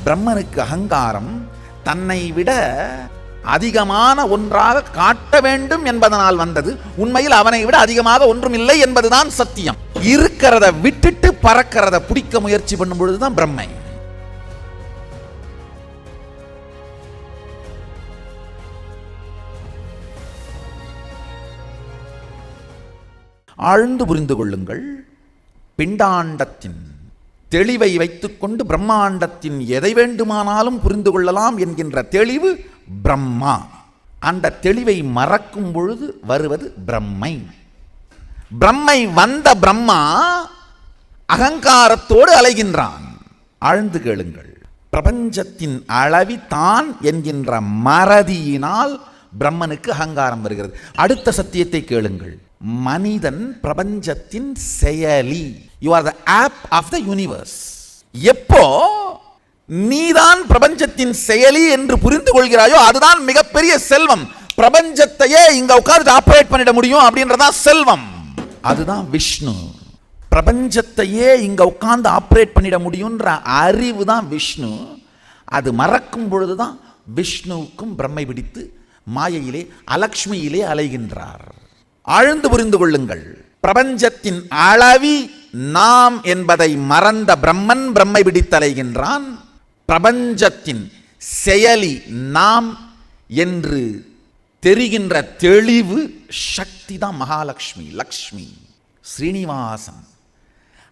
பிரம்மனுக்கு அகங்காரம் தன்னை விட அதிகமான ஒன்றாக காட்ட வேண்டும் என்பதனால் வந்தது. உண்மையில் அவனை விட அதிகமாக ஒன்றும் இல்லை என்பதுதான் சத்தியம். இருக்கிறத விட்டுட்டு பறக்கிறத பிடிக்க முயற்சி பண்ணும் பொழுதுதான் பிரம்மை. ஆழ்ந்து புரிந்து கொள்ளுங்கள். பிண்டாண்டத்தின் தெளிவை வைத்துக்கொண்டு பிரம்மாண்டத்தின் எதை வேண்டுமானாலும் புரிந்து கொள்ளலாம் என்கின்ற தெளிவு பிரம்மா. அந்த தெளிவை மறக்கும் பொழுது வருவது பிரம்மை. பிரம்மை வந்த பிரம்மா அகங்காரத்தோடு அலைகின்றான். ஆழ்ந்து கேளுங்கள். பிரபஞ்சத்தின் அளவி தான் என்கின்ற மறதியினால் பிரம்மனுக்கு அகங்காரம் வருகிறது. அடுத்த சத்தியத்தை கேளுங்கள். மனிதன் பிரபஞ்சத்தின் செயலி. You are the app of the universe. எப்போ நீதான் பிரபஞ்சத்தின் செயலி என்று புரிந்து கொள்கிறாயோ அதுதான் மிகப்பெரிய செல்வம். பிரபஞ்சத்தையே இங்க உட்கார்ந்து ஆபரேட் பண்ணிட முடியும் அப்படின்றதான் செல்வம். அதுதான் விஷ்ணு. பிரபஞ்சத்தையே இங்க உட்கார்ந்து ஆபரேட் பண்ணிட முடியும்ன்ற அறிவு தான் விஷ்ணு. அது மறக்கும் பொழுதுதான் விஷ்ணுவுக்கும் பிரம்மை பிடித்து மாயையிலே அலக்ஷ்மியிலே அலைகின்றார். ஆழ்ந்து புரிந்து கொள்ளுங்கள். பிரபஞ்சத்தின் அளவி நாம் என்பதை மறந்த பிரம்மன் பிரம்மை பிடித்தலைகின்றான். பிரபஞ்சத்தின் செயலி நாம் என்று தெரிகின்ற தெளிவு சக்தி தான் மகாலட்சுமி, லக்ஷ்மி, ஸ்ரீனிவாசன்.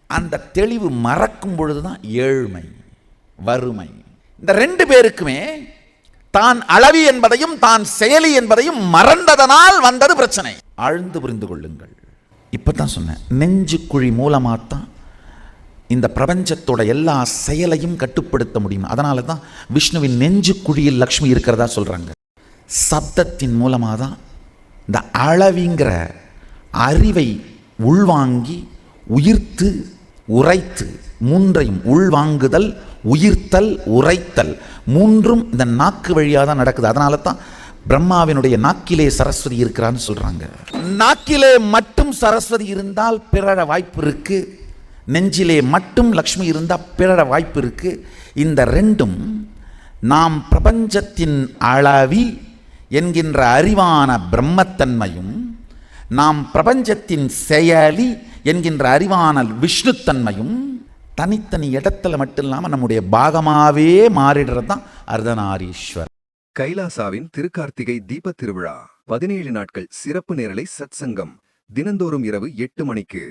அந்த தெளிவு மறக்கும் பொழுதுதான் ஏழ்மை, வறுமை. இந்த ரெண்டு பேருக்குமே தான் அளவி என்பதையும் தான் செயலி என்பதையும் மறந்ததனால் வந்தது பிரச்சனை. ஆழ்ந்து புரிந்து கொள்ளுங்கள். இப்பதான் சொன்னேன், நெஞ்சுக்குழி மூலமாத்தான் இந்த பிரபஞ்சத்தோட எல்லா செயலையும் கட்டுப்படுத்த முடியும். அதனால தான் விஷ்ணுவின் நெஞ்சுக்குழியில் லக்ஷ்மி இருக்கிறதா சொல்றாங்க. சப்தத்தின் மூலமாக தான் இந்த அளவிங்கிற அறிவை உள்வாங்கி உயிர்த்து உரைத்து, மூன்றையும் உள்வாங்குதல், உயிர்த்தல், உரைத்தல், மூன்றும் இந்த நாக்கு வழியாக தான் நடக்குது. அதனால தான் பிரம்மாவினுடைய நாக்கிலே சரஸ்வதி இருக்கிறான்னு சொல்றாங்க. நாக்கிலே மட்டும் சரஸ்வதி இருந்தால் பிறழ வாய்ப்பு இருக்கு. நெஞ்சிலே மட்டும் லக்ஷ்மி இருந்தால் பிறழ வாய்ப்பு இருக்கு. இந்த ரெண்டும் நாம் பிரபஞ்சத்தின் அளவி என்கின்ற அறிவான பிரம்மத்தன்மையும், நாம் பிரபஞ்சத்தின் செயலி என்கின்ற அறிவான விஷ்ணுத்தன்மையும் தனித்தனி இடத்துல மட்டும் இல்லாமல் நம்முடைய பாகமாகவே மாறிடுறது தான் அர்த்தநாரீஸ்வர். கைலாசாவின் திருக்கார்த்திகை தீப திருவிழா 17 நாட்கள் சிறப்பு நேரலை சத்சங்கம் தினந்தோறும் இரவு 8 மணிக்கு.